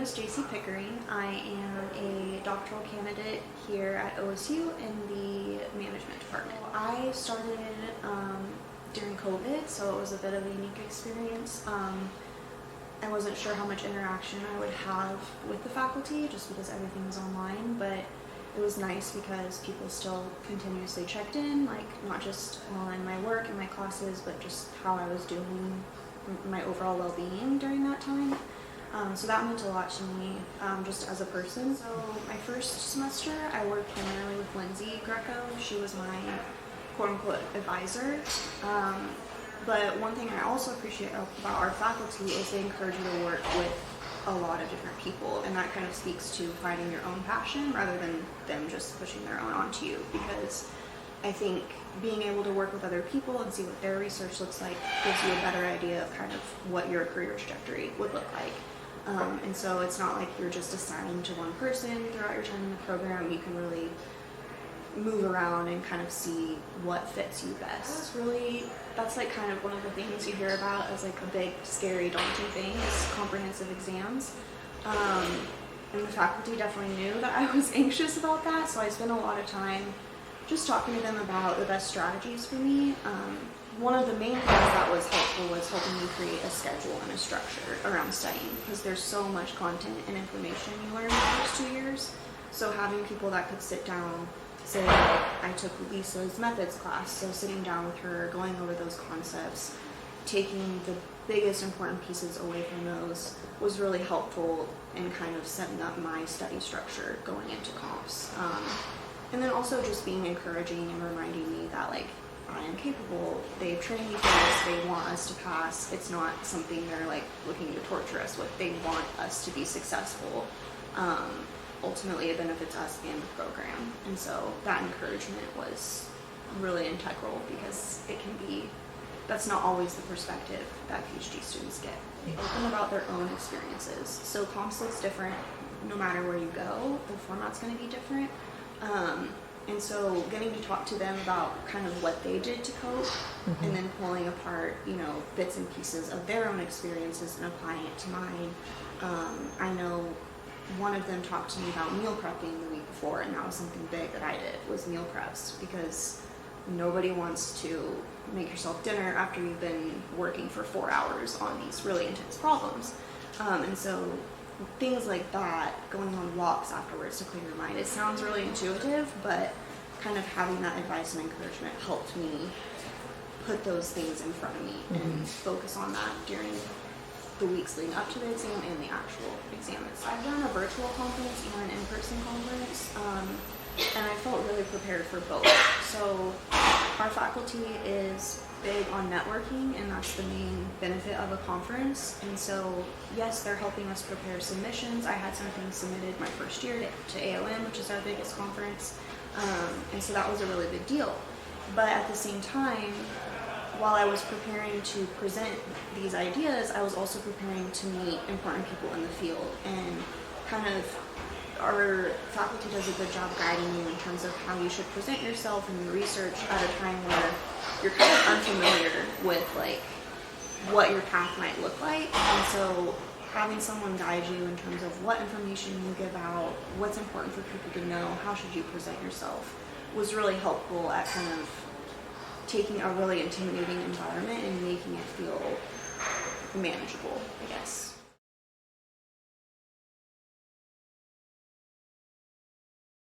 is Jayci Pickering. I am a doctoral candidate here at OSU in the management department. I started during COVID, so it was a bit of a unique experience. I wasn't sure how much interaction I would have with the faculty just because everything was online, but it was nice because people still continuously checked in, like not just on my work and my classes, but just how I was doing, my overall well-being during that time. So that meant a lot to me just as a person. So my first semester, I worked primarily with Lindsay Greco. She was my quote-unquote advisor. But one thing I also appreciate about our faculty is they encourage you to work with a lot of different people, and that kind of speaks to finding your own passion rather than them just pushing their own onto you, because I think being able to work with other people and see what their research looks like gives you a better idea of kind of what your career trajectory would look like. And so it's not like you're just assigned to one person throughout your time in the program. You can really move around and kind of see what fits you best. Really, that's like kind of one of the things you hear about as like a big, scary, daunting thing is comprehensive exams. And the faculty definitely knew that I was anxious about that, so I spent a lot of time just talking to them about the best strategies for me. One of the main things that was helpful was helping me create a schedule and a structure around studying, because there's so much content and information you learn in the first 2 years. So having people that could sit down, say I took Lisa's methods class, so sitting down with her, going over those concepts, taking the biggest important pieces away from those was really helpful in kind of setting up my study structure going into comps. And then also just being encouraging and reminding me that like I am capable, they've trained me for this, they want us to pass. It's not something they're like looking to torture us with. They want us to be successful. Ultimately it benefits us and the program. And so that encouragement was really integral, because it can be, that's not always the perspective that PhD students get. They open about their own experiences. So comps looks different no matter where you go. The format's going to be different. And so getting to talk to them about kind of what they did to cope, and then pulling apart, you know, bits and pieces of their own experiences and applying it to mine. I know one of them talked to me about meal prepping the week before, and that was something big that I did, was meal preps, because nobody wants to make yourself dinner after you've been working for 4 hours on these really intense problems. And so things like that, going on walks afterwards to clear your mind, it sounds really intuitive, but kind of having that advice and encouragement helped me put those things in front of me and focus on that during the weeks leading up to the exam and the actual exam itself. I've done a virtual conference and an in-person conference, and I felt really prepared for both. So our faculty is big on networking, and that's the main benefit of a conference. And so yes, they're helping us prepare submissions. I had some things submitted my first year to AOM, which is our biggest conference, and so that was a really big deal. But at the same time, while I was preparing to present these ideas, I was also preparing to meet important people in the field, and kind of our faculty does a good job guiding you in terms of how you should present yourself and your research at a time where you're kind of unfamiliar with like what your path might look like. And so having someone guide you in terms of what information you give out, what's important for people to know, how should you present yourself, was really helpful at kind of taking a really intimidating environment and making it feel manageable, I guess.